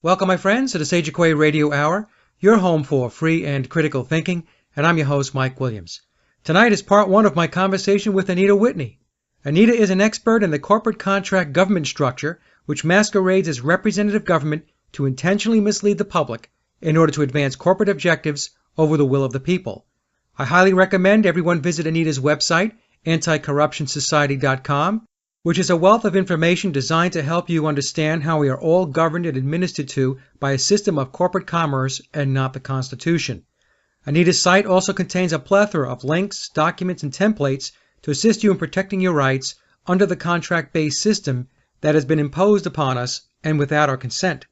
Welcome, my friends, to the Sage Quay Radio Hour, your home for free and critical thinking, and I'm your host, Mike Williams. Tonight is part one of my conversation with Anita Whitney. Anita is an expert in the corporate contract government structure, which masquerades as representative government to intentionally mislead the public in order to advance corporate objectives over the will of the people. I highly recommend everyone visit Anita's website, anticorruptionsociety.com, which is a wealth of information designed to help you understand how we are all governed and administered to by a system of corporate commerce and not the Constitution. Anita's site also contains a plethora of links, documents, and templates to assist you in protecting your rights under the contract-based system that has been imposed upon us and without our consent.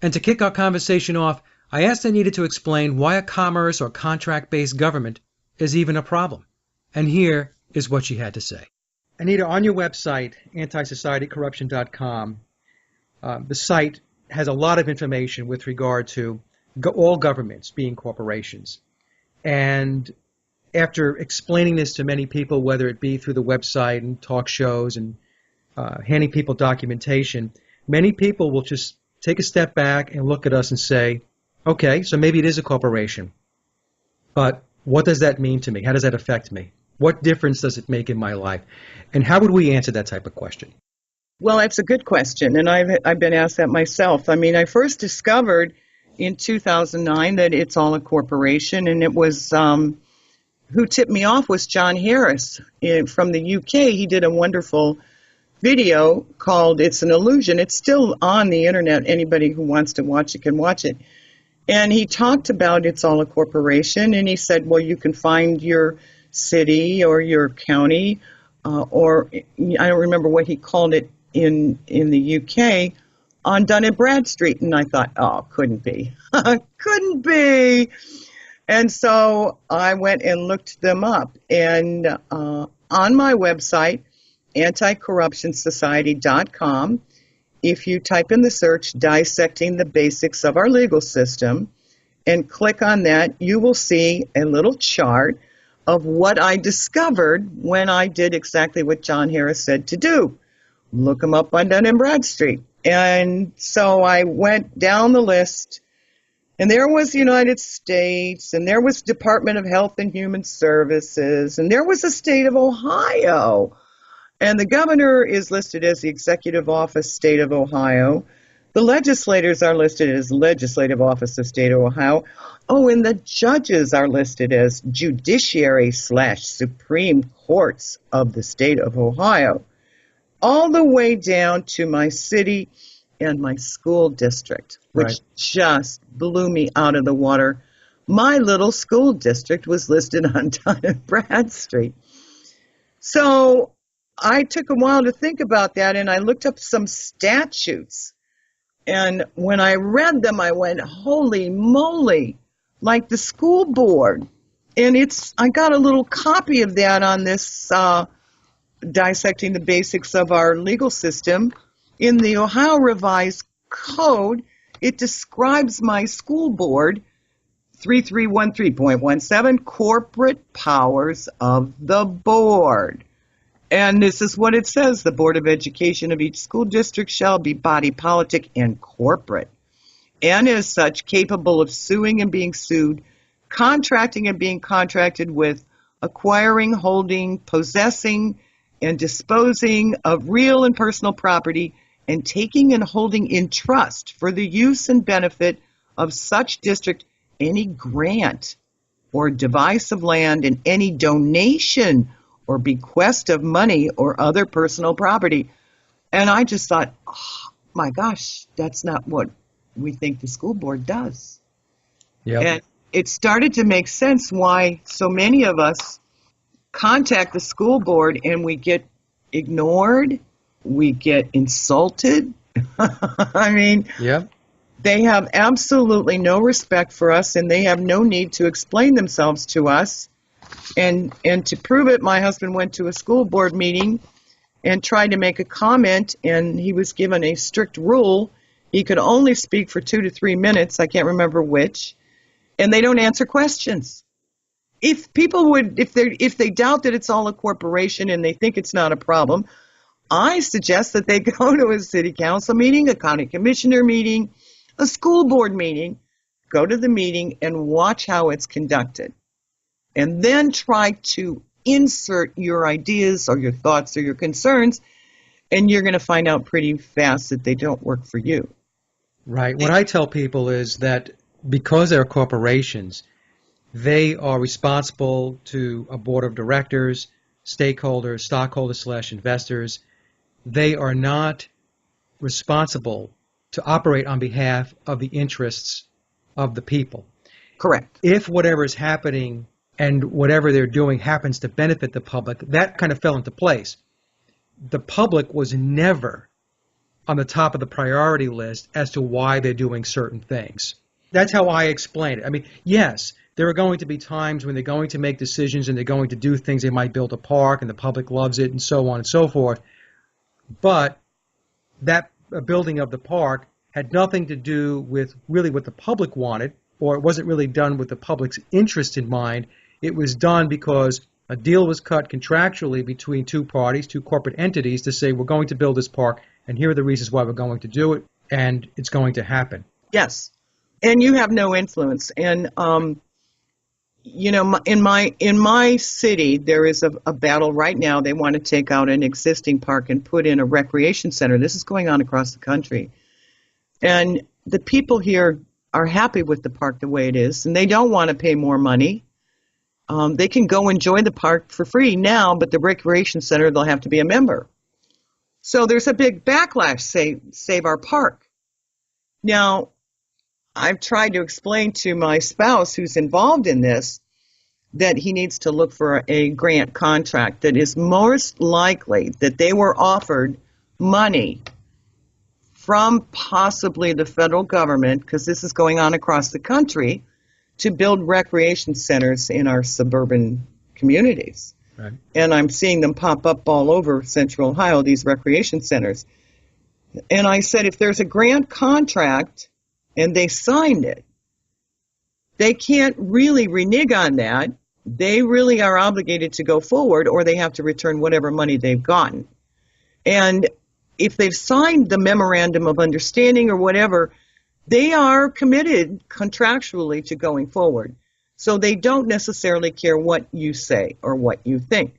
And to kick our conversation off, I asked Anita to explain why a commerce or contract-based government is even a problem. And here is what she had to say. Anita, on your website, antisocietycorruption.com, the site has a lot of information with regard to all governments being corporations. And after explaining this to many people, whether it be through the website and talk shows and handing people documentation, many people will just take a step back and look at us and say, okay, so maybe it is a corporation, but what does that mean to me? How does that affect me? What difference does it make in my life? And how would we answer that type of question? Well, that's a good question, and I've been asked that myself. I mean, I first discovered in 2009 that it's all a corporation, and it was who tipped me off was John Harris from the UK. He did a wonderful video called "It's an Illusion." It's still on the internet. Anybody who wants to watch it can watch it. And he talked about it's all a corporation, and he said, well, you can find your city or your county, or I don't remember what he called it in the UK, on Dun & Bradstreet. And I thought, oh, couldn't be. Couldn't be. And so I went and looked them up. And on my website, anticorruptionsociety.com, if you type in the search, dissecting the basics of our legal system, and click on that, you will see a little chart of what I discovered when I did exactly what John Harris said to do. Look them up on Dun & Bradstreet. And so I went down the list, and there was the United States, and there was Department of Health and Human Services, and there was the state of Ohio. And the governor is listed as the Executive Office, State of Ohio. The legislators are listed as Legislative Office of State of Ohio. Oh, and the judges are listed as Judiciary/Supreme Courts of the State of Ohio, all the way down to my city and my school district, which just blew me out of the water. My little school district was listed on Dun & Bradstreet. So I took a while to think about that, and I looked up some statutes. And when I read them, I went, holy moly, like the school board. And I got a little copy of that on this dissecting the basics of our legal system. In the Ohio Revised Code, it describes my school board, 3313.17, corporate powers of the board. And this is what it says. The Board of Education of each school district shall be body politic and corporate, and as such capable of suing and being sued, contracting and being contracted with, acquiring, holding, possessing, and disposing of real and personal property, and taking and holding in trust for the use and benefit of such district any grant or device of land and any donation or bequest of money or other personal property. And I just thought, oh, my gosh, that's not what we think the school board does. Yep. And it started to make sense why so many of us contact the school board and we get ignored, we get insulted. I mean, yep. They have absolutely no respect for us, and they have no need to explain themselves to us. And to prove it, my husband went to a school board meeting and tried to make a comment, and he was given a strict rule. He could only speak for 2 to 3 minutes. I can't remember which. And they don't answer questions. If people would, if they doubt that it's all a corporation and they think it's not a problem, I suggest that they go to a city council meeting, a county commissioner meeting, a school board meeting, go to the meeting and watch how it's conducted. And then try to insert your ideas or your thoughts or your concerns, and you're going to find out pretty fast that they don't work for you. Right. What I tell people is that because they're corporations, they are responsible to a board of directors, stakeholders, stockholders/investors. They are not responsible to operate on behalf of the interests of the people. Correct. If whatever is happening and whatever they're doing happens to benefit the public, that kind of fell into place. The public was never on the top of the priority list as to why they're doing certain things. That's how I explain it. I mean, yes, there are going to be times when they're going to make decisions and they're going to do things. They might build a park and the public loves it and so on and so forth. But that building of the park had nothing to do with really what the public wanted, or it wasn't really done with the public's interest in mind. It was done because a deal was cut contractually between two parties, two corporate entities, to say we're going to build this park, and here are the reasons why we're going to do it, and it's going to happen. Yes, and you have no influence. And you know, in my city, there is a battle right now. They want to take out an existing park and put in a recreation center. This is going on across the country, and the people here are happy with the park the way it is, and they don't want to pay more money. They can go enjoy the park for free now, but the recreation center, they'll have to be a member. So there's a big backlash, save our park. Now, I've tried to explain to my spouse who's involved in this that he needs to look for a grant contract that is most likely that they were offered money from possibly the federal government, because this is going on across the country, to build recreation centers in our suburban communities. Right. And I'm seeing them pop up all over Central Ohio, these recreation centers. And I said, if there's a grant contract and they signed it, they can't really renege on that. They really are obligated to go forward, or they have to return whatever money they've gotten. And if they've signed the memorandum of understanding or whatever, they are committed contractually to going forward. So they don't necessarily care what you say or what you think.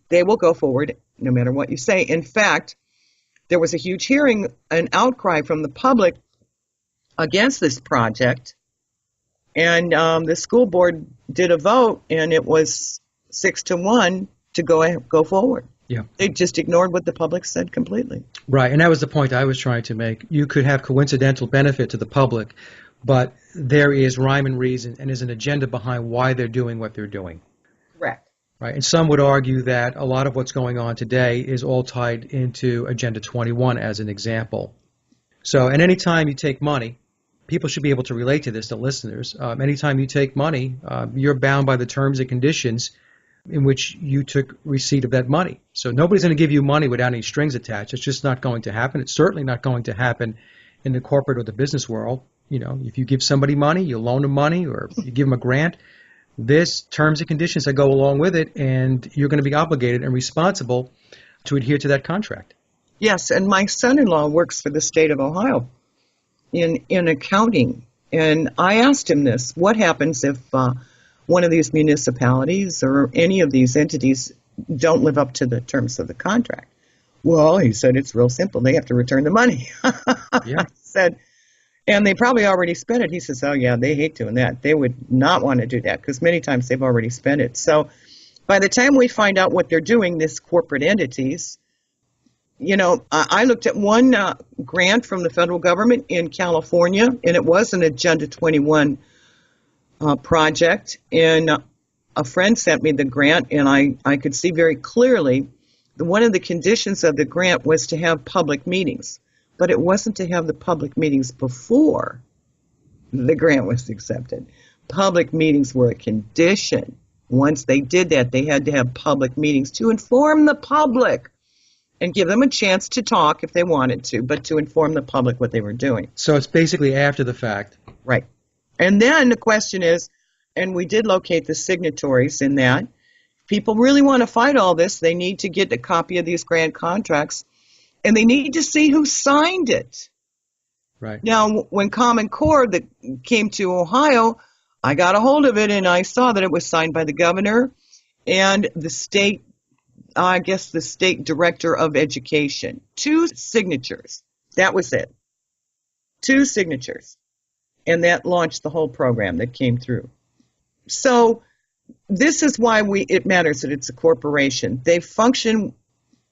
They will go forward no matter what you say. In fact, there was a huge hearing, an outcry from the public against this project. And the school board did a vote, and it was 6-1 to go forward. Yeah. They just ignored what the public said completely. Right, and that was the point I was trying to make. You could have coincidental benefit to the public, but there is rhyme and reason and there's an agenda behind why they're doing what they're doing. Correct. Right, and some would argue that a lot of what's going on today is all tied into Agenda 21 as an example. So, and any time you take money, people should be able to relate to this, the listeners. Anytime you take money, you're bound by the terms and conditions in which you took receipt of that money. So nobody's going to give you money without any strings attached. It's just not going to happen. It's certainly not going to happen in the corporate or the business world. You know, if you give somebody money, you loan them money, or you give them a grant, there's terms and conditions that go along with it, and you're going to be obligated and responsible to adhere to that contract. Yes, and my son-in-law works for the state of Ohio in accounting. And I asked him this: what happens if one of these municipalities or any of these entities don't live up to the terms of the contract? Well, he said, it's real simple. They have to return the money. Yeah. I said, and they probably already spent it. He says, oh, yeah, they hate doing that. They would not want to do that because many times they've already spent it. So by the time we find out what they're doing, this corporate entities, you know, I looked at one grant from the federal government in California, and it was an Agenda 21 project, and a friend sent me the grant, and I could see very clearly one of the conditions of the grant was to have public meetings, but it wasn't to have the public meetings before the grant was accepted. Public meetings were a condition. Once they did that, they had to have public meetings to inform the public and give them a chance to talk if they wanted to, but to inform the public what they were doing. So it's basically after the fact. Right. And then the question is, and we did locate the signatories in that, if people really want to fight all this, they need to get a copy of these grant contracts, and they need to see who signed it. Right. Now, when Common Core that came to Ohio, I got a hold of it and I saw that it was signed by the governor and the state, I guess the state director of education. 2 signatures. That was it. 2 signatures. And that launched the whole program that came through. So this is why it matters that it's a corporation. They function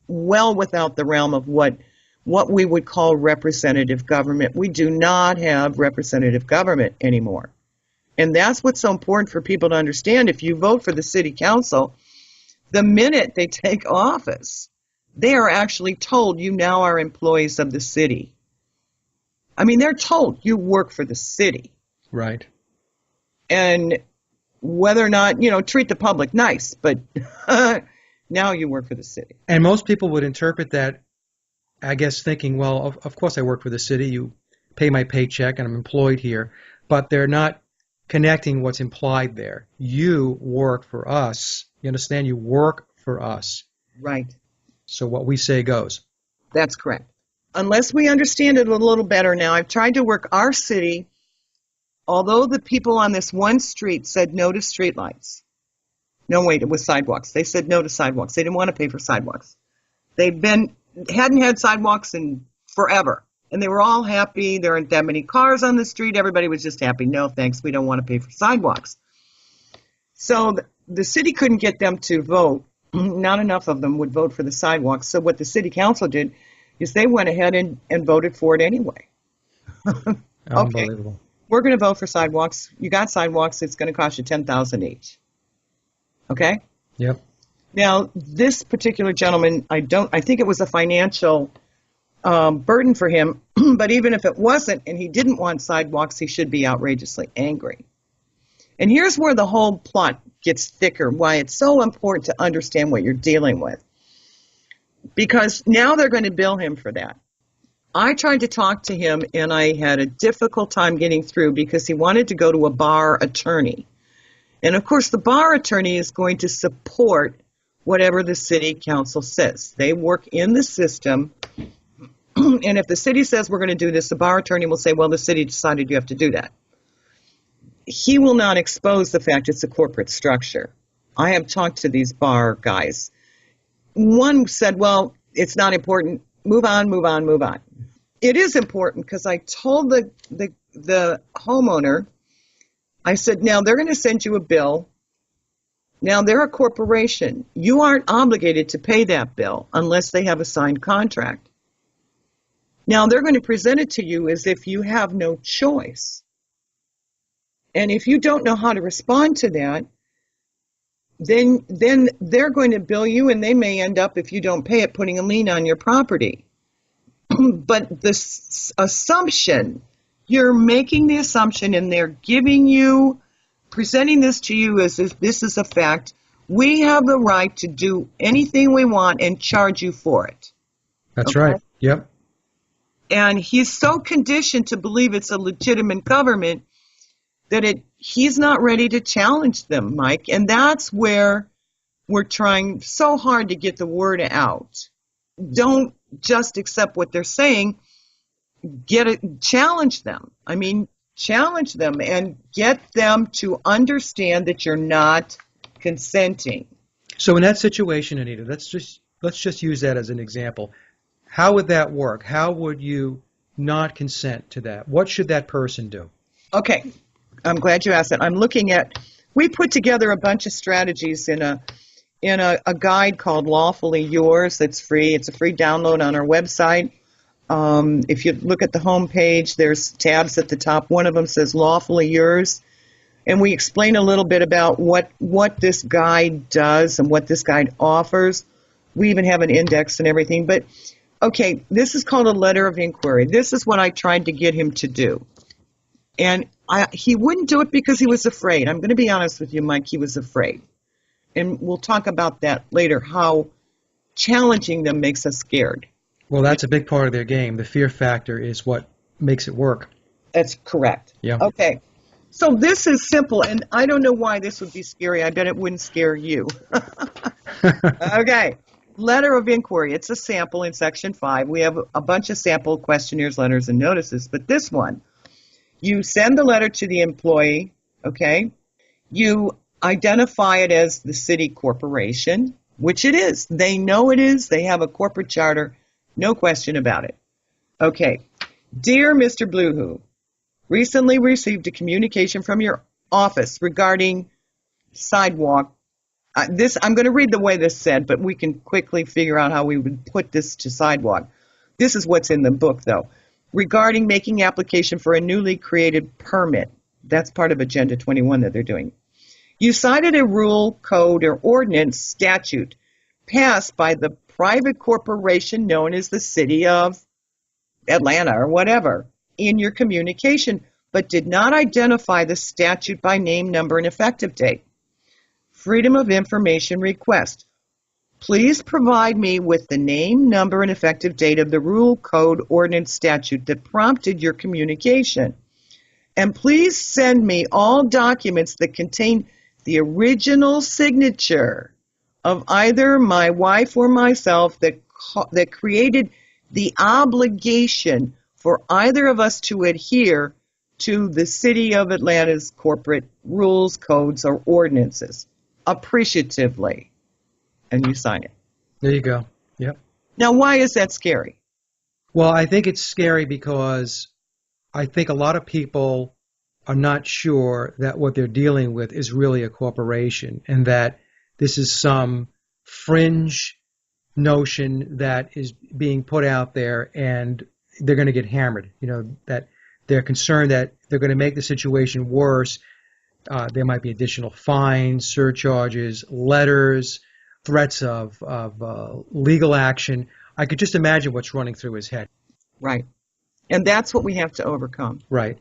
well without the realm of what we would call representative government. We do not have representative government anymore. And that's what's so important for people to understand. If you vote for the city council, the minute they take office, they are actually told you now are employees of the city. I mean, they're told you work for the city. Right. And whether or not, treat the public nice, but now you work for the city. And most people would interpret that, I guess, thinking, well, of course I work for the city. You pay my paycheck and I'm employed here. But they're not connecting what's implied there. You work for us. You understand? You work for us. Right. So what we say goes. That's correct. Unless we understand it a little better now, I've tried to work our city, although the people on this one street said no to streetlights. No, wait, it was sidewalks. They said no to sidewalks. They didn't want to pay for sidewalks. Hadn't had sidewalks in forever. And they were all happy. There aren't that many cars on the street. Everybody was just happy. No, thanks. We don't want to pay for sidewalks. So the city couldn't get them to vote. Not enough of them would vote for the sidewalks. So what the city council did is they went ahead and voted for it anyway. Okay, Unbelievable. we're going to vote for sidewalks. You got sidewalks. It's going to cost you $10,000 each. Okay? Yep. Now, this particular gentleman, I think it was a financial burden for him, but even if it wasn't and he didn't want sidewalks, he should be outrageously angry. And here's where the whole plot gets thicker, why it's so important to understand what you're dealing with. Because now they're going to bill him for that. I tried to talk to him and I had a difficult time getting through because he wanted to go to a bar attorney. And of course, the bar attorney is going to support whatever the city council says. They work in the system. And if the city says we're going to do this, the bar attorney will say, well, the city decided you have to do that. He will not expose the fact it's a corporate structure. I have talked to these bar guys. One said, well, it's not important. Move on, move on, move on. It is important because I told the homeowner, I said, now they're going to send you a bill. Now they're a corporation. You aren't obligated to pay that bill unless they have a signed contract. Now they're going to present it to you as if you have no choice. And if you don't know how to respond to that, then they're going to bill you and they may end up, if you don't pay it, putting a lien on your property. But the assumption, you're making the assumption and they're presenting this to you as if this is a fact. We have the right to do anything we want and charge you for it. That's okay? right. Yep. And he's so conditioned to believe it's a legitimate government that he's not ready to challenge them, Mike. And that's where we're trying so hard to get the word out. Don't just accept what they're saying. Challenge them. I mean, challenge them and get them to understand that you're not consenting. So in that situation, Anita, let's just use that as an example. How would that work? How would you not consent to that? What should that person do? Okay. I'm glad you asked that. We put together a bunch of strategies in a guide called Lawfully Yours that's free. It's a free download on our website. If you look at the home page, there's tabs at the top. One of them says Lawfully Yours. And we explain a little bit about what this guide does and what this guide offers. We even have an index and everything. But, okay, this is called a letter of inquiry. This is what I tried to get him to do. And he wouldn't do it because he was afraid. I'm going to be honest with you, Mike, he was afraid. And we'll talk about that later, how challenging them makes us scared. Well, that's a big part of their game. The fear factor is what makes it work. That's correct. Yeah. Okay. So this is simple, and I don't know why this would be scary. I bet it wouldn't scare you. Okay. Letter of inquiry. It's a sample in Section 5. We have a bunch of sample questionnaires, letters, and notices, but this one, you send the letter to the employee, okay? You identify it as the city corporation, which it is. They know it is. They have a corporate charter, no question about it. Okay. Dear Mr. Bluehoo, recently received a communication from your office regarding sidewalk. I'm going to read the way this said, but we can quickly figure out how we would put this to sidewalk. This is what's in the book, though. Regarding making application for a newly created permit. That's part of Agenda 21 that they're doing. You cited a rule, code, or ordinance statute passed by the private corporation known as the City of Atlanta or whatever in your communication, but did not identify the statute by name, number, and effective date. Freedom of Information request. Please provide me with the name, number, and effective date of the rule, code, ordinance, statute that prompted your communication. And please send me all documents that contain the original signature of either my wife or myself that created the obligation for either of us to adhere to the City of Atlanta's corporate rules, codes, or ordinances. Appreciatively. And you sign it. There you go. Yep. Now, why is that scary? Well, I think it's scary because I think a lot of people are not sure that what they're dealing with is really a corporation and that this is some fringe notion that is being put out there and they're going to get hammered. You know, that they're concerned that they're going to make the situation worse. There might be additional fines, surcharges, letters, threats of legal action. I could just imagine what's running through his head. Right. And that's what we have to overcome. Right.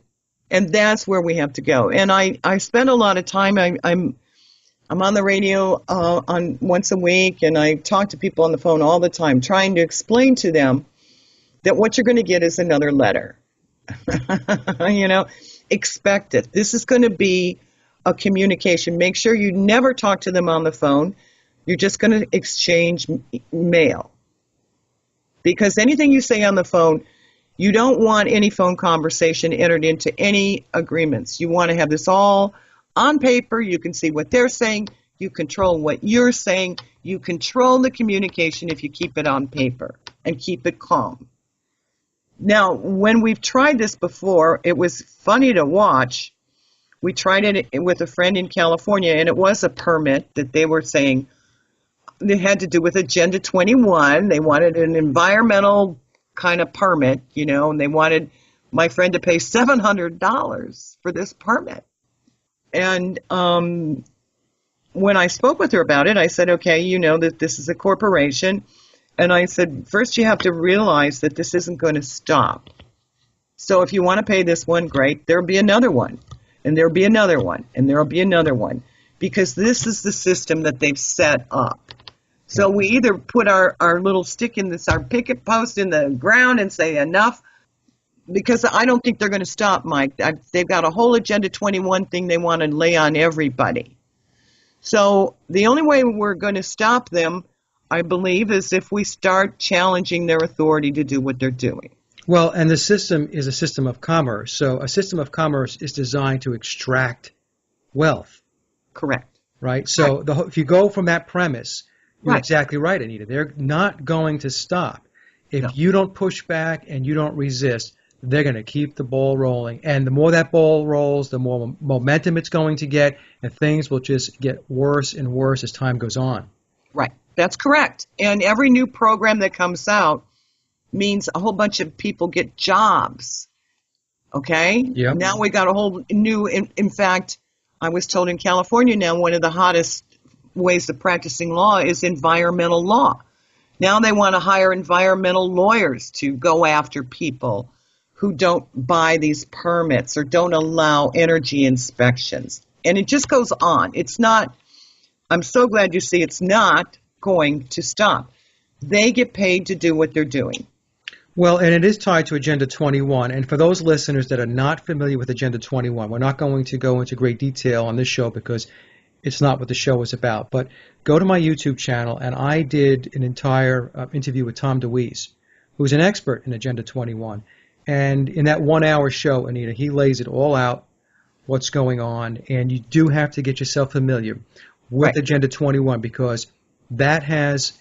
And that's where we have to go. And I spend a lot of time, I'm on the radio on once a week, and I talk to people on the phone all the time, trying to explain to them that what you're going to get is another letter. You know, expect it. This is going to be a communication. Make sure you never talk to them on the phone. You're just going to exchange mail. Because anything you say on the phone, you don't want any phone conversation entered into any agreements. You want to have this all on paper. You can see what they're saying. You control what you're saying. You control the communication if you keep it on paper and keep it calm. Now, when we've tried this before, it was funny to watch. We tried it with a friend in California, and it was a permit that they were saying it had to do with Agenda 21. They wanted an environmental kind of permit, you know, and they wanted my friend to pay $700 for this permit. And when I spoke with her about it, I said, okay, you know that this is a corporation. And I said, first you have to realize that this isn't going to stop. So if you want to pay this one, great. There'll be another one, and there'll be another one, and there'll be another one, because this is the system that they've set up. So we either put our little stick in this, our picket post in the ground and say enough, because I don't think they're going to stop, Mike. They've got a whole Agenda 21 thing they want to lay on everybody. So the only way we're going to stop them, I believe, is if we start challenging their authority to do what they're doing. Well, and the system is a system of commerce. So a system of commerce is designed to extract wealth. Correct. Right? So right. If you go from that premise, you're right. exactly right, Anita. They're not going to stop. If you don't push back and you don't resist, they're going to keep the ball rolling. And the more that ball rolls, the more momentum it's going to get, and things will just get worse and worse as time goes on. Right. That's correct. And every new program that comes out means a whole bunch of people get jobs. Okay? Yep. Now we got a whole new, in fact, I was told in California now one of the hottest ways of practicing law is environmental law. Now they want to hire environmental lawyers to go after people who don't buy these permits or don't allow energy inspections. And it just goes on. It's not, I'm so glad you see it's not going to stop. They get paid to do what they're doing. Well, and it is tied to Agenda 21. And for those listeners that are not familiar with Agenda 21, we're not going to go into great detail on this show because it's not what the show was about. But go to my YouTube channel, and I did an entire interview with Tom DeWeese, who's an expert in Agenda 21. And in that 1 hour show, Anita, he lays it all out, what's going on, and you do have to get yourself familiar with Right. Agenda 21 because that has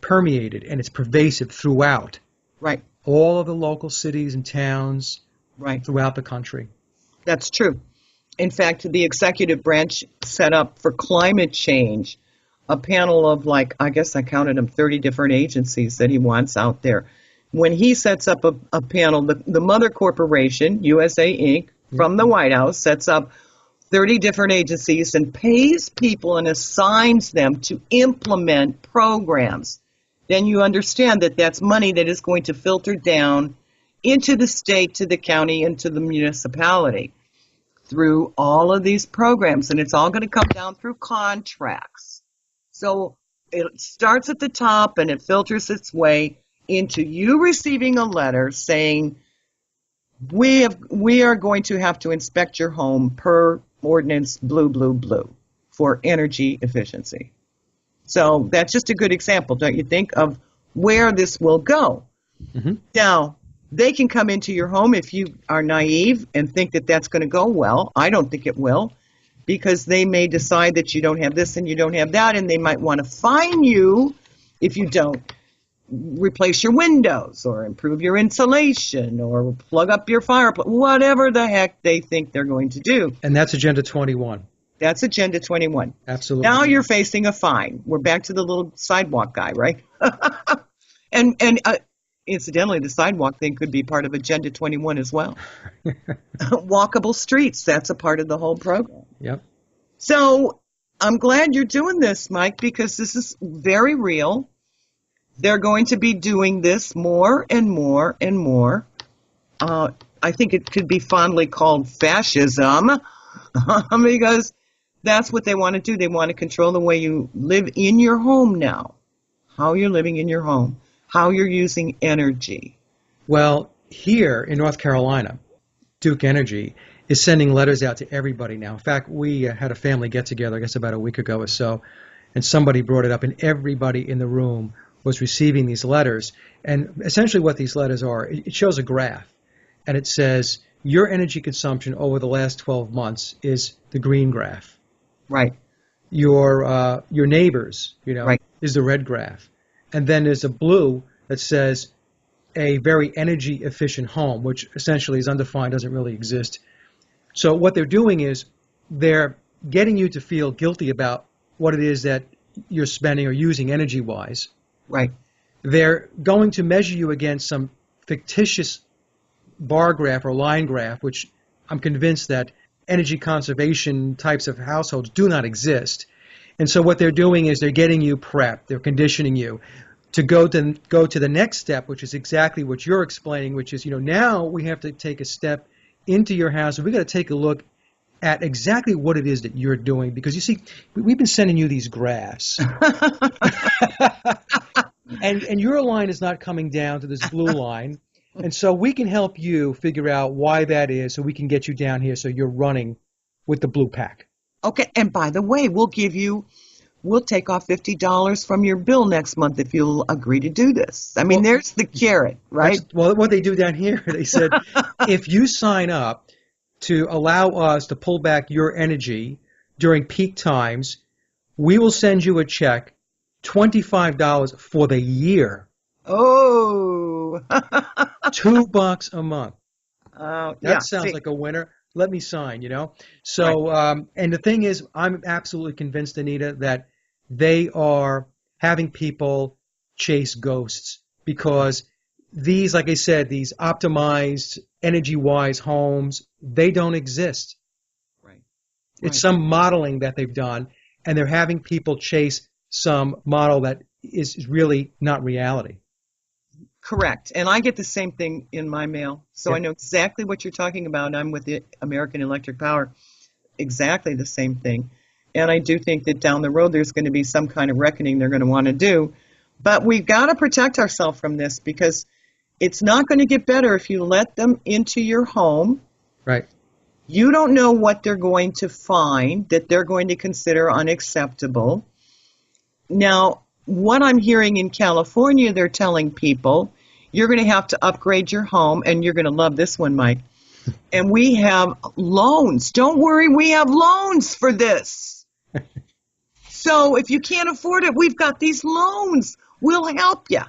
permeated and it's pervasive throughout Right. all of the local cities and towns Right. throughout the country. That's true. In fact, the executive branch set up for climate change a panel of, like, I guess I counted them, 30 different agencies that he wants out there. When he sets up a panel, the mother corporation, USA Inc., from the White House, sets up 30 different agencies and pays people and assigns them to implement programs. Then you understand that that's money that is going to filter down into the state, to the county, and to the municipality through all of these programs. And it's all going to come down through contracts. So it starts at the top and it filters its way into you receiving a letter saying, we are going to have to inspect your home per ordinance blue, blue, blue for energy efficiency. So that's just a good example, don't you think, of where this will go. Mm-hmm. Now, they can come into your home if you are naive and think that that's going to go well. I don't think it will, because they may decide that you don't have this and you don't have that, and they might want to fine you if you don't replace your windows or improve your insulation or plug up your fireplace, whatever the heck they think they're going to do. And that's Agenda 21. That's Agenda 21. Absolutely. Now you're facing a fine. We're back to the little sidewalk guy, right? and incidentally, the sidewalk thing could be part of Agenda 21 as well. Walkable streets, that's a part of the whole program. Yep. So I'm glad you're doing this, Mike, because this is very real. They're going to be doing this more and more and more. I think it could be fondly called fascism because that's what they want to do. They want to control the way you live in your home now, how you're living in your home, how you're using energy. Well, here in North Carolina, Duke Energy is sending letters out to everybody now. In fact, we had a family get-together, I guess about a week ago or so, and somebody brought it up, and everybody in the room was receiving these letters. And essentially what these letters are, it shows a graph, and it says your energy consumption over the last 12 months is the green graph. Right. Your neighbors, Right. is the red graph. And then there's a blue that says a very energy efficient home, which essentially is undefined, doesn't really exist. So what they're doing is they're getting you to feel guilty about what it is that you're spending or using energy-wise. Right. They're going to measure you against some fictitious bar graph or line graph, which I'm convinced that energy conservation types of households do not exist. And so what they're doing is they're getting you prepped. They're conditioning you to go to the next step, which is exactly what you're explaining, which is, now we have to take a step into your house, and we've got to take a look at exactly what it is that you're doing. Because, you see, we've been sending you these graphs. and your line is not coming down to this blue line. And so we can help you figure out why that is, so we can get you down here so you're running with the blue pack. Okay, and by the way, we'll take off $50 from your bill next month if you'll agree to do this. I mean, there's the carrot, right? Well, what they do down here, they said, if you sign up to allow us to pull back your energy during peak times, we will send you a check, $25 for the year. Oh. $2 a month. That sounds like a winner. Let me sign, So, right. And the thing is, I'm absolutely convinced, Anita, that they are having people chase ghosts because these, like I said, these optimized, energy-wise homes, they don't exist. Right. It's some modeling that they've done, and they're having people chase some model that is really not reality. Correct. And I get the same thing in my mail. So I know exactly what you're talking about. I'm with the American Electric Power. Exactly the same thing. And I do think that down the road there's going to be some kind of reckoning they're going to want to do. But we've got to protect ourselves from this because it's not going to get better if you let them into your home. Right. You don't know what they're going to find that they're going to consider unacceptable. Now, what I'm hearing in California, they're telling people, you're going to have to upgrade your home, and you're going to love this one, Mike. And we have loans. Don't worry, we have loans for this. So if you can't afford it, we've got these loans. We'll help you.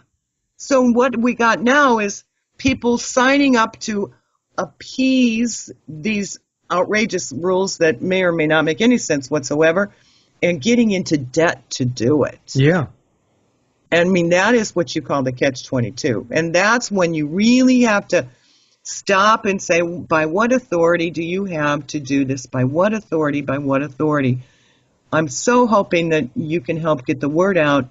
So what we got now is people signing up to appease these outrageous rules that may or may not make any sense whatsoever, and getting into debt to do it. Yeah. I mean, that is what you call the catch-22. And that's when you really have to stop and say, by what authority do you have to do this? By what authority? By what authority? I'm so hoping that you can help get the word out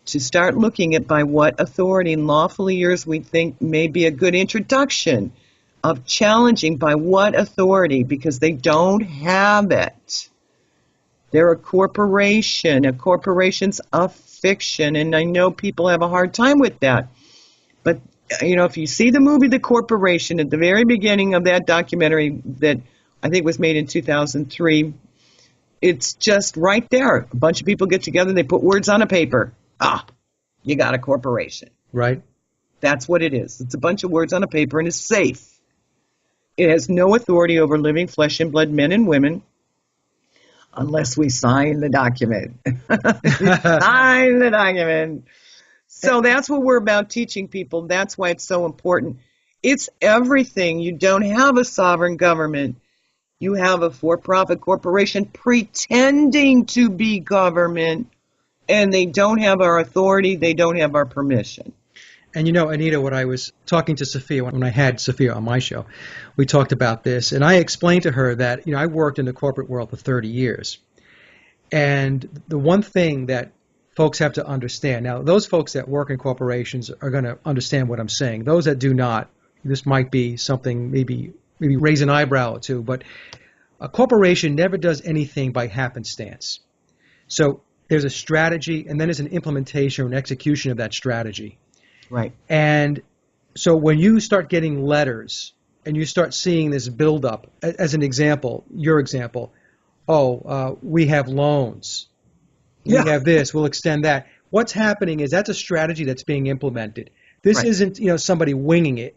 to start looking at by what authority and lawfully yours we think may be a good introduction of challenging by what authority, because they don't have it. They're a corporation. A corporation's a fiction, and I know people have a hard time with that. But, you know, if you see the movie The Corporation at the very beginning of that documentary that I think was made in 2003, it's just right there. A bunch of people get together, they put words on a paper. Ah, you got a corporation. Right. That's what it is. It's a bunch of words on a paper, and it's safe. It has no authority over living flesh and blood men and women unless we sign the document. Sign the document. So that's what we're about teaching people. That's why it's so important. It's everything. You don't have a sovereign government. You have a for-profit corporation pretending to be government, and they don't have our authority. They don't have our permission. And you know, Anita, when I was talking to Sophia, when I had Sophia on my show, we talked about this, and I explained to her that, you know, I worked in the corporate world for 30 years. And the one thing that folks have to understand, now those folks that work in corporations are going to understand what I'm saying. Those that do not, this might be something maybe raise an eyebrow or two, but a corporation never does anything by happenstance. So there's a strategy, and then there's an implementation or an execution of that strategy. Right. And so when you start getting letters and you start seeing this buildup, as an example, your example, we have loans, we have this, we'll extend that. What's happening is that's a strategy that's being implemented. This isn't, you know, somebody winging it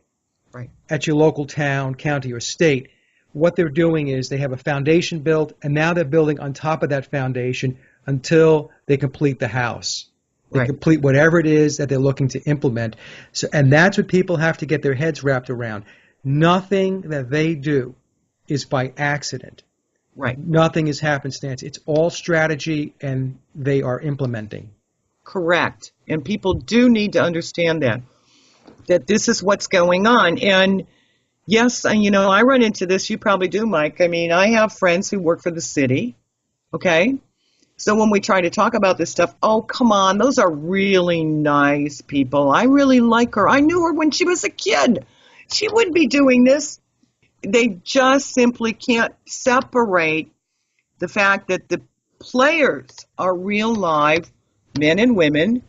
at your local town, county, or state. What they're doing is they have a foundation built, and now they're building on top of that foundation until they complete the house. They complete whatever it is that they're looking to implement. So, and that's what people have to get their heads wrapped around. Nothing that they do is by accident. Right. Nothing is happenstance. It's all strategy, and they are implementing. Correct. And people do need to understand that this is what's going on. And yes, you know, I run into this. You probably do, Mike. I mean, I have friends who work for the city. Okay. So when we try to talk about this stuff, oh, come on, those are really nice people. I really like her. I knew her when she was a kid. She wouldn't be doing this. They just simply can't separate the fact that the players are real live men and women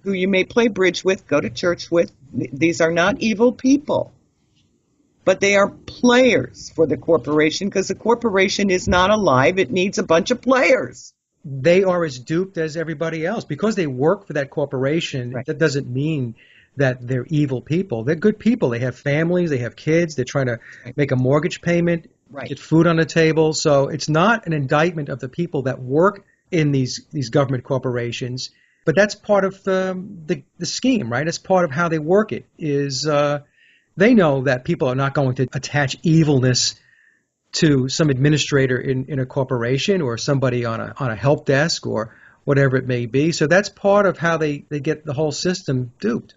who you may play bridge with, go to church with. These are not evil people. But they are players for the corporation, because the corporation is not alive. It needs a bunch of players. They are as duped as everybody else. Because they work for that corporation, that doesn't mean that they're evil people. They're good people. They have families, they have kids, they're trying to make a mortgage payment, get food on the table. So it's not an indictment of the people that work in these government corporations, but that's part of the scheme, right? It's part of how they work it, is they know that people are not going to attach evilness to some administrator in a corporation or somebody on a help desk or whatever it may be. So that's part of how they get the whole system duped.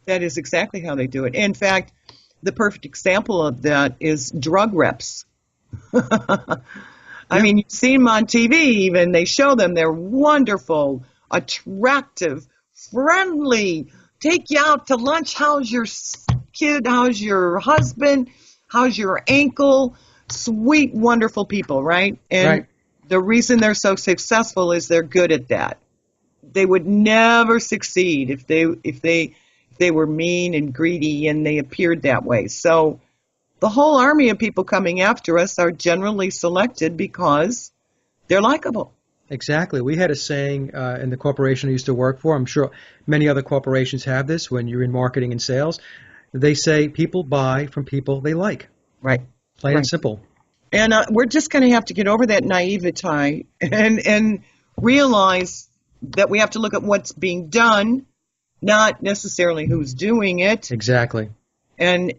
That is exactly how they do it. In fact, the perfect example of that is drug reps. I mean, you've seen them on TV even. They show them. They're wonderful, attractive, friendly. Take you out to lunch. How's your kid? How's your husband? How's your ankle? Sweet, wonderful people, right? And the reason they're so successful is they're good at that. They would never succeed if they were mean and greedy and they appeared that way. So the whole army of people coming after us are generally selected because they're likable. Exactly. We had a saying in the corporation I used to work for. I'm sure many other corporations have this when you're in marketing and sales. They say people buy from people they like. Right. Plain and Right. simple. And we're just going to have to get over that naivete and realize that we have to look at what's being done, not necessarily who's doing it, Exactly. and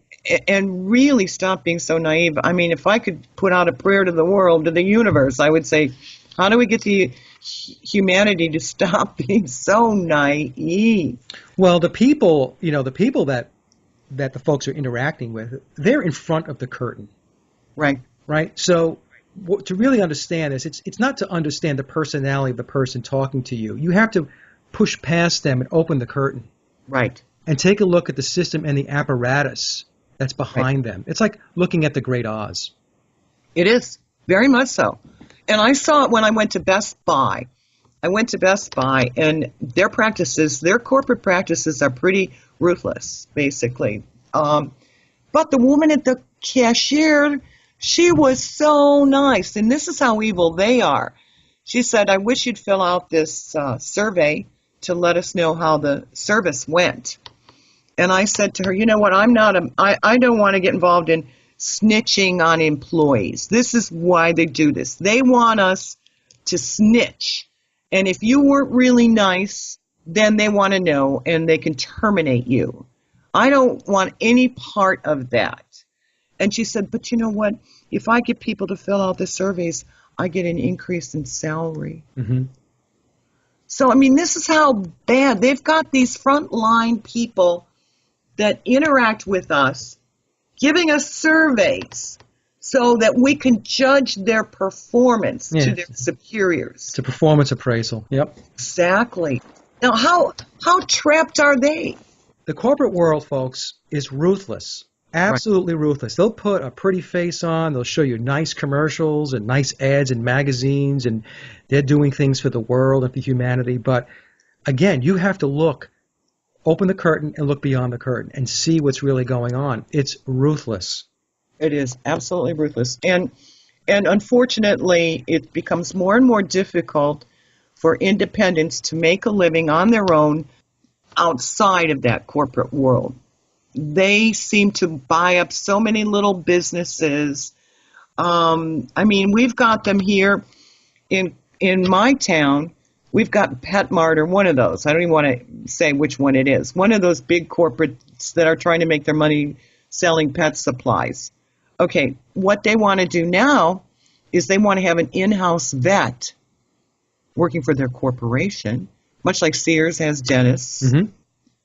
really stop being so naive. I mean, if I could put out a prayer to the world, to the universe, I would say, how do we get the humanity to stop being so naive? Well, the people, the people that the folks are interacting with, they're in front of the curtain, Right. right? So to really understand this, it's not to understand the personality of the person talking to you. You have to push past them and open the curtain Right. and take a look at the system and the apparatus that's behind them. It's like looking at the Great Oz. It is, very much so. And I saw it when I went to Best Buy. I went to Best Buy, and their practices, their corporate practices are pretty ruthless, basically. But the woman at the cashier, she was so nice. And this is how evil they are. She said, I wish you'd fill out this survey to let us know how the service went. And I said to her, you know what, I don't want to get involved in snitching on employees. This is why they do this. They want us to snitch. And if you weren't really nice, then they want to know and they can terminate you. I don't want any part of that. And she said, but you know what? If I get people to fill out the surveys, I get an increase in salary. Mm-hmm. So, I mean, this is how bad. They've got these frontline people that interact with us, giving us surveys so that we can judge their performance to their superiors. It's a performance appraisal. Yep. Exactly. Now, how trapped are they? The corporate world, folks, is ruthless. Absolutely ruthless. They'll put a pretty face on. They'll show you nice commercials and nice ads in magazines, and they're doing things for the world and for humanity. But again, you have to look, open the curtain and look beyond the curtain and see what's really going on. It's ruthless. It is absolutely ruthless. And unfortunately, it becomes more and more difficult for independents to make a living on their own outside of that corporate world. They seem to buy up so many little businesses. I mean, we've got them here in my town. We've got PetMart or one of those. I don't even want to say which one it is. One of those big corporates that are trying to make their money selling pet supplies. Okay, what they want to do now is they want to have an in-house vet working for their corporation, much like Sears has dentists. Mm-hmm.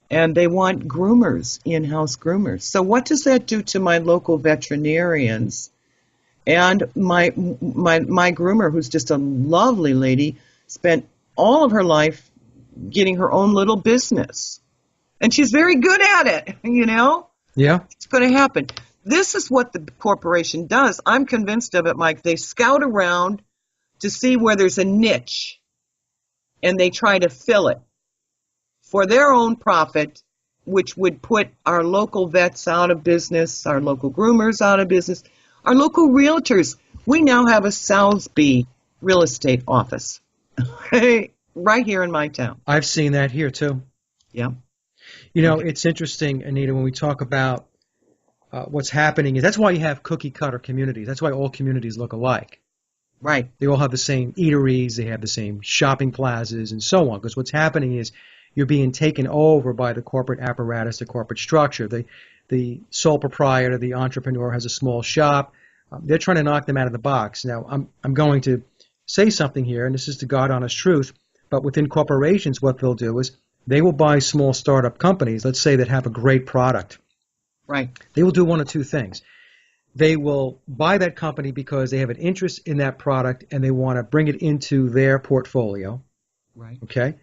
And they want groomers, in-house groomers. So what does that do to my local veterinarians? And my groomer, who's just a lovely lady, spent all of her life getting her own little business. And she's very good at it, you know? Yeah. It's going to happen. This is what the corporation does. I'm convinced of it, Mike. They scout around to see where there's a niche, and they try to fill it for their own profit, which would put our local vets out of business, our local groomers out of business, our local realtors. We now have a Soulsby real estate office right here in my town. I've seen that here too. Yeah. You know, it's interesting, Anita, when we talk about what's happening. That's why you have cookie cutter communities. That's why all communities look alike. Right. They all have the same eateries. They have the same shopping plazas and so on. Because what's happening is you're being taken over by the corporate apparatus, the corporate structure. The sole proprietor, the entrepreneur has a small shop. They're trying to knock them out of the box. Now, I'm going to say something here, and this is the God honest truth, but within corporations, what they'll do is they will buy small startup companies, let's say, that have a great product. Right. They will do one of two things. They will buy that company because they have an interest in that product and they want to bring it into their portfolio. Right. Okay?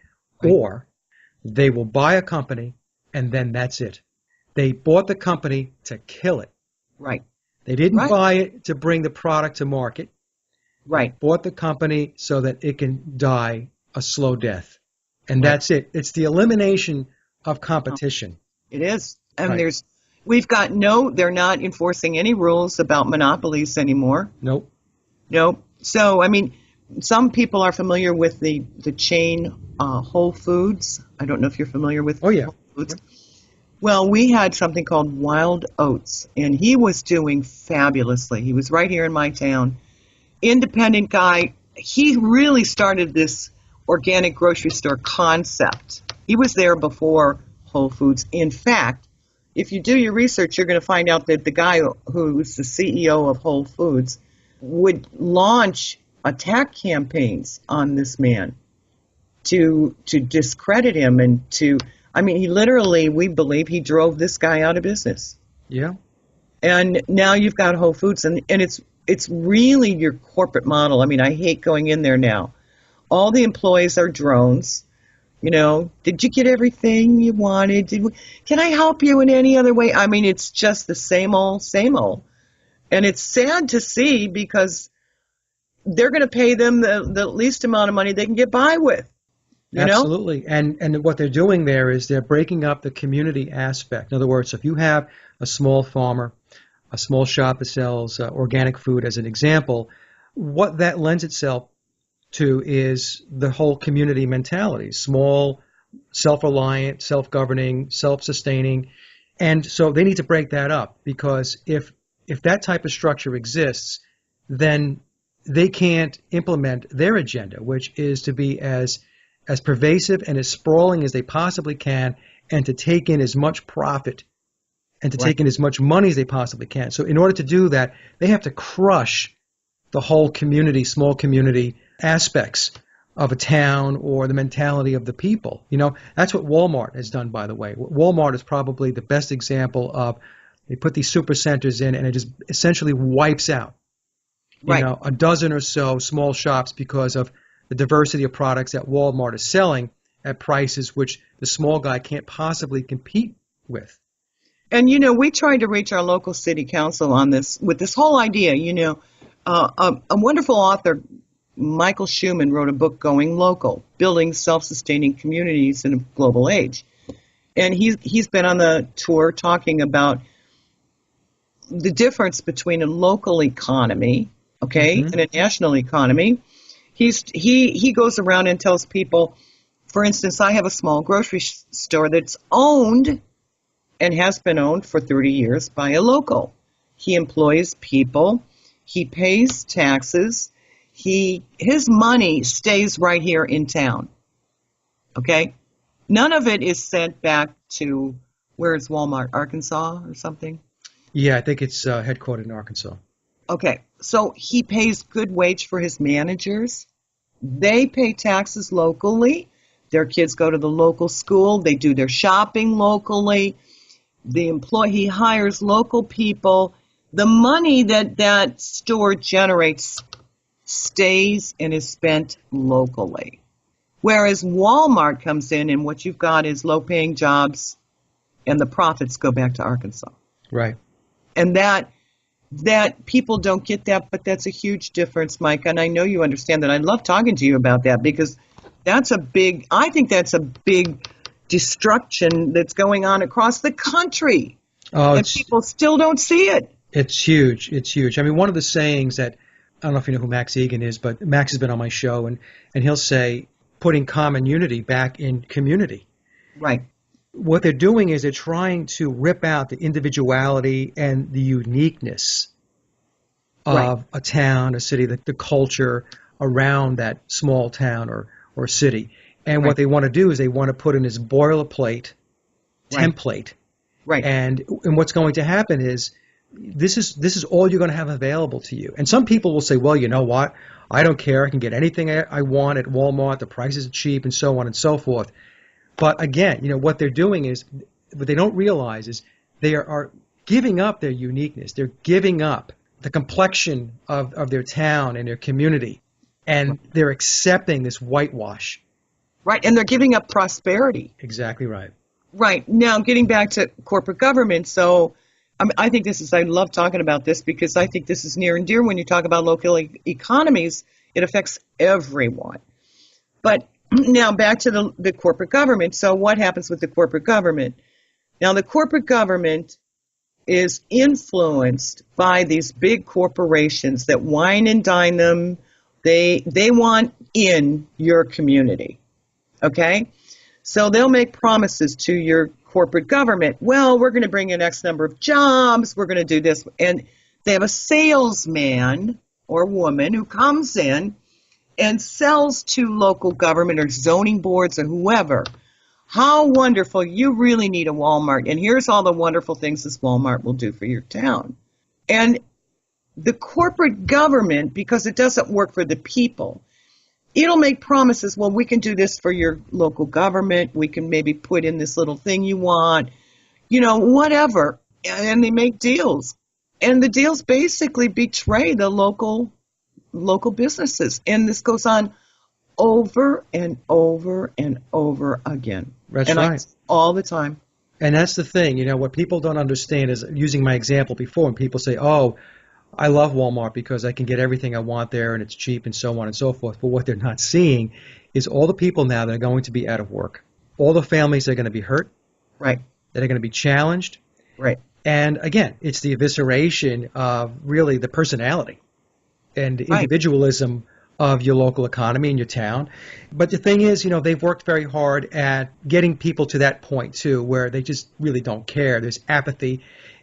Right. Or they will buy a company and then that's it. They bought the company to kill it. Right. They didn't Right. buy it to bring the product to market. Right. They bought the company so that it can die a slow death. And Right. that's it. It's the elimination of competition. It is. And Right. We've got they're not enforcing any rules about monopolies anymore. Nope. Nope. So, I mean, some people are familiar with the chain Whole Foods. I don't know if you're familiar with Oh, yeah. Whole Foods. Yep. Well, we had something called Wild Oats, and he was doing fabulously. He was right here in my town. Independent guy. He really started this organic grocery store concept. He was there before Whole Foods. In fact, if you do your research, you're going to find out that the guy who's the CEO of Whole Foods would launch attack campaigns on this man to discredit him and he literally, we believe he drove this guy out of business. Yeah. And now you've got Whole Foods, and it's really your corporate model. I mean, I hate going in there now. All the employees are drones. Did you get everything you wanted? Can I help you in any other way? I mean, it's just the same old, same old. And it's sad to see because they're going to pay them the least amount of money they can get by with. Absolutely. And what they're doing there is they're breaking up the community aspect. In other words, if you have a small farmer, a small shop that sells organic food as an example, what that lends itself to is the whole community mentality, small, self-reliant, self-governing, self-sustaining. And so they need to break that up, because if that type of structure exists, then they can't implement their agenda, which is to be as pervasive and as sprawling as they possibly can, and to take in as much profit and to take in as much money as they possibly can. So in order to do that, they have to crush the whole community, small community aspects of a town or the mentality of the people. That's what Walmart has done, by the way. Walmart is probably the best example of, they put these super centers in and it just essentially wipes out, a dozen or so small shops because of the diversity of products that Walmart is selling at prices which the small guy can't possibly compete with. And, we tried to reach our local city council on this, with this whole idea. A wonderful author, Michael Schumann, wrote a book, Going Local, Building Self-Sustaining Communities in a Global Age. And he's been on the tour talking about the difference between a local economy, and a national economy. He goes around and tells people, for instance, I have a small grocery store that's owned and has been owned for 30 years by a local. He employs people. He pays taxes. His money stays right here in town. Okay? None of it is sent back to, where is Walmart, Arkansas or something? Yeah, I think it's headquartered in Arkansas. Okay, so he pays good wage for his managers. They pay taxes locally. Their kids go to the local school. They do their shopping locally. He hires local people. The money that store generates stays and is spent locally. Whereas Walmart comes in and what you've got is low-paying jobs, and the profits go back to Arkansas. Right. And that people don't get that, but that's a huge difference, Mike. And I know you understand that. I love talking to you about that, because I think that's a big destruction that's going on across the country. And people still don't see it. It's huge. It's huge. I mean, one of the sayings that, I don't know if you know who Max Egan is, but Max has been on my show, and he'll say, putting common unity back in community. Right. What they're doing is they're trying to rip out the individuality and the uniqueness of a town, a city, the culture around that small town or city. And what they want to do is they want to put in this boilerplate template. Right. And what's going to happen is this is all you're going to have available to you. And some people will say, well, you know what? I don't care. I can get anything I want at Walmart. The prices are cheap, and so on and so forth. But again, what they're doing is, what they don't realize is they are giving up their uniqueness. They're giving up the complexion of their town and their community, and they're accepting this whitewash. Right, and they're giving up prosperity. Exactly right. Right. Now, getting back to corporate government, so I think I love talking about this, because I think this is near and dear when you talk about local economies. It affects everyone. But now back to the corporate government. So what happens with the corporate government? Now, the corporate government is influenced by these big corporations that wine and dine them. They want in your community, okay? So they'll make promises to your corporate government. Well, we're going to bring in X number of jobs. We're going to do this. And they have a salesman or woman who comes in and sells to local government or zoning boards or whoever. How wonderful. You really need a Walmart. And here's all the wonderful things this Walmart will do for your town. And the corporate government, because it doesn't work for the people, it'll make promises. Well, we can do this for your local government. We can maybe put in this little thing you want, whatever. And they make deals. And the deals basically betray the local businesses. And this goes on over and over and over again. That's right. All the time. And that's the thing. What people don't understand is, using my example before, when people say, oh, I love Walmart because I can get everything I want there and it's cheap and so on and so forth. But what they're not seeing is all the people now that are going to be out of work, all the families that are going to be hurt, right, that are going to be challenged. Right. And again, it's the evisceration of really the personality and individualism of your local economy and your town. But the thing is, they've worked very hard at getting people to that point too, where they just really don't care. There's apathy.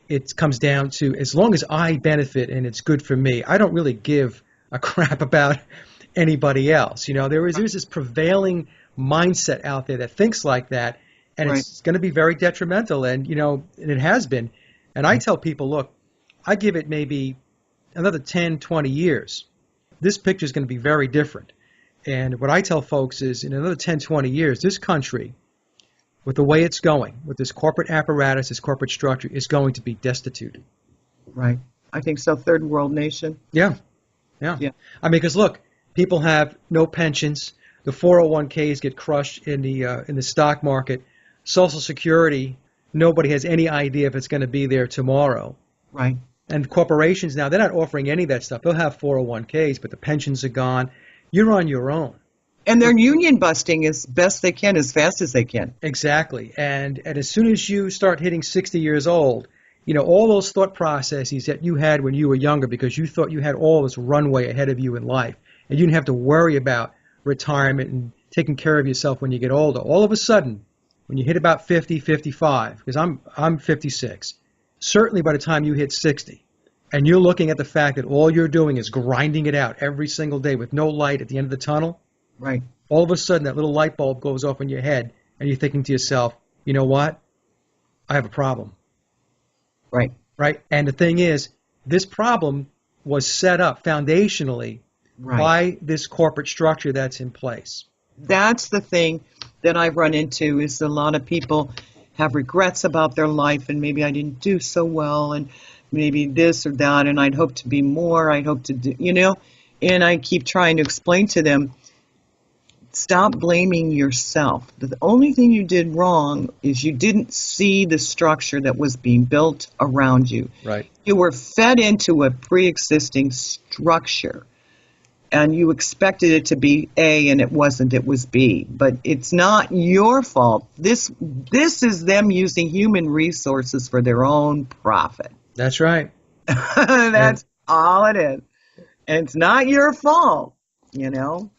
It comes down to, as long as I benefit and it's good for me, I don't really give a crap about anybody else. There's this prevailing mindset out there that thinks like that, and it's going to be very detrimental, and and it has been. And I tell people, look, I give it maybe another 10, 20 years. This picture is going to be very different. And what I tell folks is, in another 10, 20 years, this country, with the way it's going, with this corporate apparatus, this corporate structure, is going to be destitute. Right. I think so. Third world nation. Yeah. I mean, because look, people have no pensions. The 401ks get crushed in the stock market. Social Security, nobody has any idea if it's going to be there tomorrow. Right. And corporations now, they're not offering any of that stuff. They'll have 401ks, but the pensions are gone. You're on your own. And they're union busting as best they can, as fast as they can. Exactly. And as soon as you start hitting 60 years old, all those thought processes that you had when you were younger, because you thought you had all this runway ahead of you in life, and you didn't have to worry about retirement and taking care of yourself when you get older. All of a sudden, when you hit about 50, 55, because I'm 56, certainly by the time you hit 60, and you're looking at the fact that all you're doing is grinding it out every single day with no light at the end of the tunnel, right? All of a sudden, that little light bulb goes off in your head, and you're thinking to yourself, you know what? I have a problem. Right. Right? And the thing is, this problem was set up foundationally by this corporate structure that's in place. That's the thing that I've run into, is a lot of people have regrets about their life, and maybe I didn't do so well, and maybe this or that, and I'd hope to be more, I'd hope to do, and I keep trying to explain to them, stop blaming yourself. The only thing you did wrong is you didn't see the structure that was being built around you. Right. You were fed into a pre-existing structure, and you expected it to be A, and it wasn't, it was B. But it's not your fault. This is them using human resources for their own profit. That's right. That's all it is. And it's not your fault.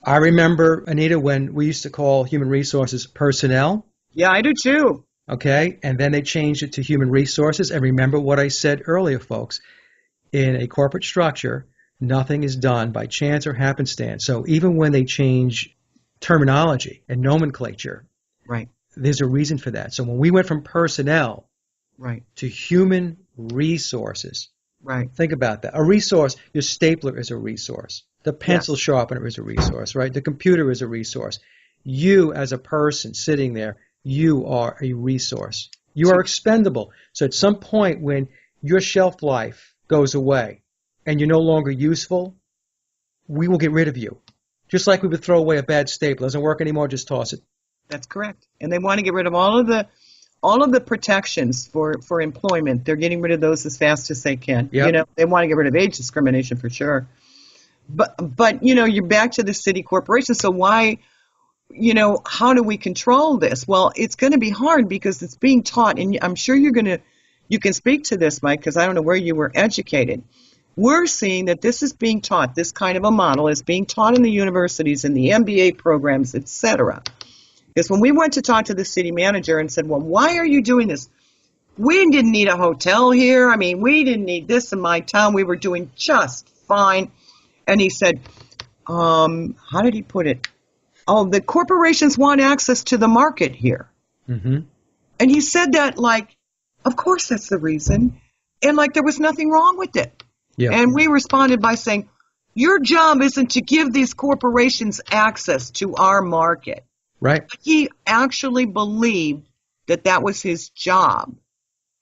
I remember, Anita, when we used to call human resources personnel. Yeah, I do too. Okay, and then they changed it to human resources. And remember what I said earlier, folks. In a corporate structure, nothing is done by chance or happenstance. So even when they change terminology and nomenclature, right, there's a reason for that. So when we went from personnel to human resources, think about that. A resource, your stapler is a resource. The pencil sharpener is a resource, right? The computer is a resource. You as a person sitting there, you are a resource. You are expendable. So at some point when your shelf life goes away and you're no longer useful, we will get rid of you. Just like we would throw away a bad stapler. Doesn't work anymore, just toss it. That's correct. And they want to get rid of all of the protections for employment. They're getting rid of those as fast as they can. Yep. They want to get rid of age discrimination for sure. But you're back to the city corporation. So why, how do we control this? Well, it's going to be hard because it's being taught, and I'm sure you're going to you can speak to this, Mike, because I don't know where you were educated. We're seeing that this is being taught, this kind of a model is being taught in the universities, in the MBA programs, etc. Because when we went to talk to the city manager and said, well, why are you doing this? We didn't need a hotel here. I mean, we didn't need this in my town. We were doing just fine. And he said, how did he put it? Oh, the corporations want access to the market here. Mm-hmm. And he said that like, of course that's the reason. And like there was nothing wrong with it. Yeah. And we responded by saying, your job isn't to give these corporations access to our market. Right. But he actually believed that that was his job,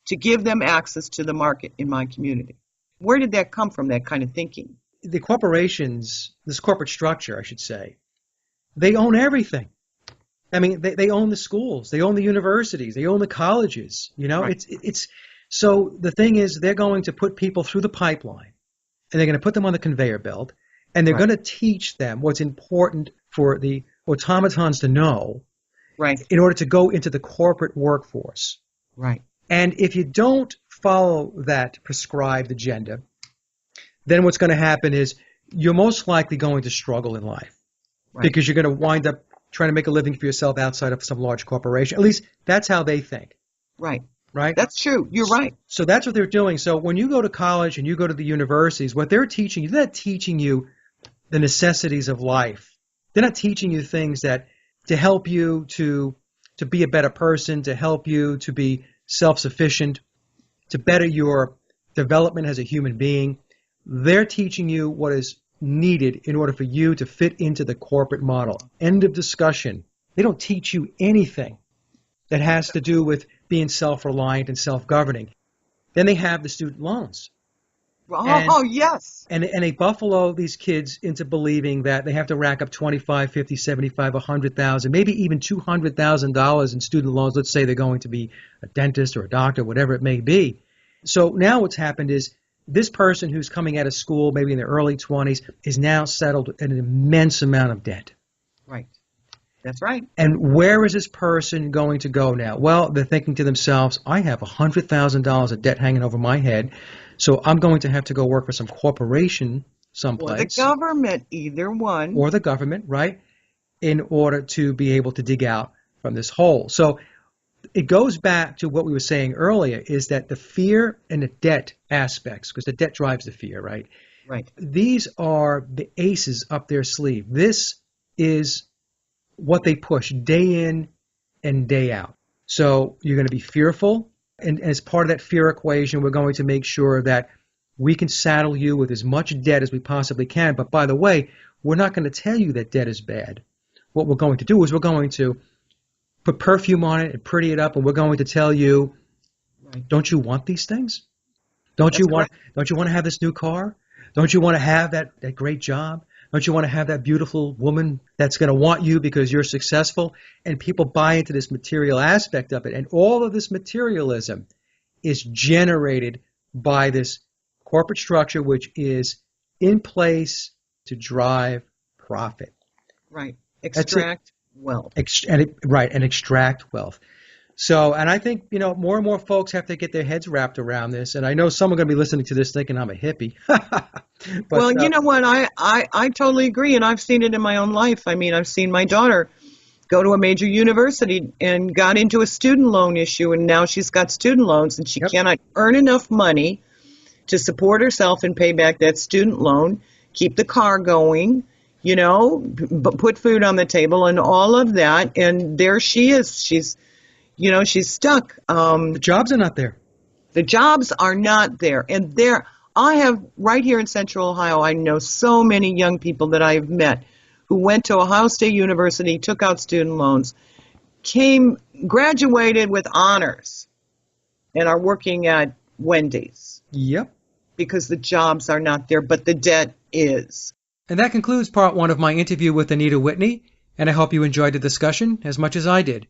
to give them access to the market in my community. Where did that come from, that kind of thinking? The corporations, this corporate structure, I should say, they own everything. I mean, they own the schools, they own the universities, they own the colleges. You know, Right. it's so the thing is, they're going to put people through the pipeline, and they're going to put them on the conveyor belt, and they're Right. going to teach them what's important for the automatons to know Right, in order to go into the corporate workforce. right, And if you don't follow that prescribed agenda, then what's going to happen is you're most likely going to struggle in life, right. because you're going to wind up trying to make a living for yourself outside of some large corporation. At least that's how they think, Right. right? That's true. You're right. So that's what they're doing. So when you go to college and you go to the universities, what they're teaching you, they're not teaching you the necessities of life. They're not teaching you things that to help you to be a better person, to help you to be self-sufficient, to better your development as a human being. They're teaching you what is needed in order for you to fit into the corporate model. End of discussion. They don't teach you anything that has to do with being self-reliant and self-governing. Then they have the student loans. Oh, yes. And they buffalo these kids into believing that they have to rack up 25, 50, 75, 100,000, maybe even $200,000 in student loans. Let's say they're going to be a dentist or a doctor, whatever it may be. So now what's happened is this person who's coming out of school, maybe in their early 20s, is now settled in an immense amount of debt. Right. That's right. And where is this person going to go now? Well, they're thinking to themselves, I have $100,000 of debt hanging over my head, so I'm going to have to go work for some corporation someplace. Or the government, either one. Or the government, right, in order to be able to dig out from this hole. So it goes back to what we were saying earlier, is that the fear and the debt aspects, because the debt drives the fear, right? Right. These are the aces up their sleeve. This is what they push day in and day out. So you're going to be fearful, and as part of that fear equation, we're going to make sure that we can saddle you with as much debt as we possibly can. But by the way, we're not going to tell you that debt is bad. What we're going to do is we're going to put perfume on it and pretty it up, and we're going to tell you, Right. don't you want these things? Don't you want to have this new car? Don't you want to have that great job? Don't you want to have that beautiful woman that's going to want you because you're successful? And people buy into this material aspect of it. And all of this materialism is generated by this corporate structure, which is in place to drive profit. Right. Extract wealth. And extract wealth. So, and I think, more and more folks have to get their heads wrapped around this. And I know some are going to be listening to this thinking I'm a hippie. Well, you know what? I totally agree, and I've seen it in my own life. I mean, I've seen my daughter go to a major university and got into a student loan issue, and now she's got student loans, and she cannot earn enough money to support herself and pay back that student loan, keep the car going, put food on the table and all of that. And there she is. She's stuck. The jobs are not there. The jobs are not there. And I have, right here in Central Ohio, I know so many young people that I have met who went to Ohio State University, took out student loans, graduated with honors, and are working at Wendy's. Yep. Because the jobs are not there, but the debt is. And that concludes part one of my interview with Anita Whitney, and I hope you enjoyed the discussion as much as I did.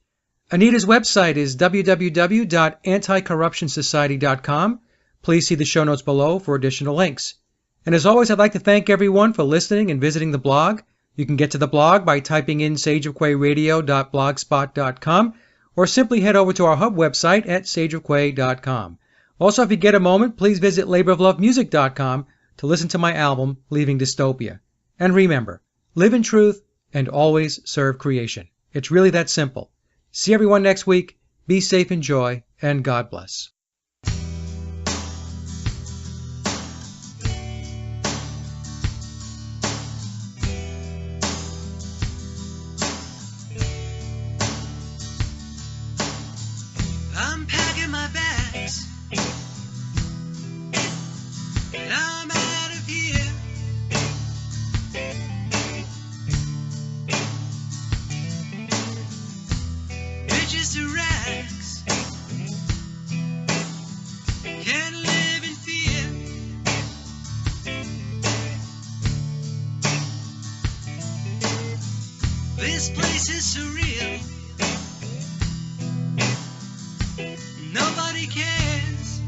Anita's website is www.anticorruptionsociety.com. Please see the show notes below for additional links. And as always, I'd like to thank everyone for listening and visiting the blog. You can get to the blog by typing in sageofquayradio.blogspot.com or simply head over to our hub website at sageofquay.com. Also, if you get a moment, please visit laboroflovemusic.com to listen to my album, Leaving Dystopia. And remember, live in truth and always serve creation. It's really that simple. See everyone next week. Be safe, enjoy, and God bless. I'm packing my bags, and I'm out of here. Riches to rags, can't live in fear. This place is surreal. Nobody cares.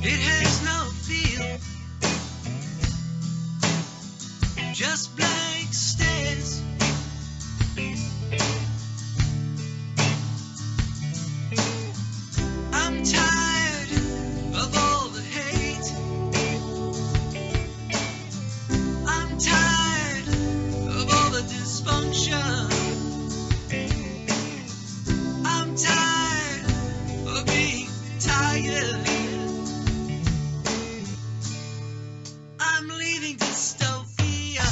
It has no feel, just blank stares. I'm tired of all the hate. I'm tired of all the dysfunction. I'm tired of being tired. I'm leaving dystopia.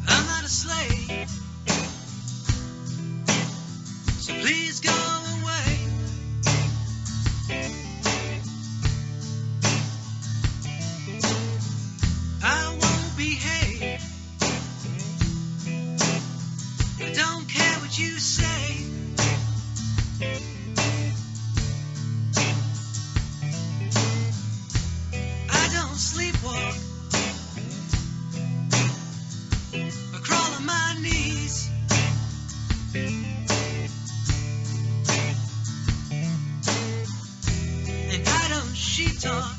I'm not a slave, so please go away. I won't behave. I don't care what you say. I don't sleepwalk or crawl on my knees. And I don't sheep talk,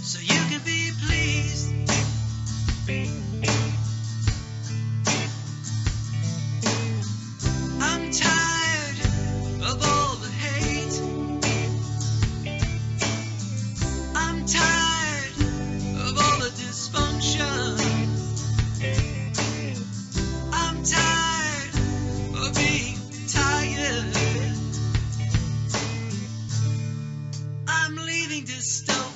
so you can be pleased. I'm tired of all the hate. I'm tired of all the dysfunction. I'm tired of being tired. I'm leaving dystopia.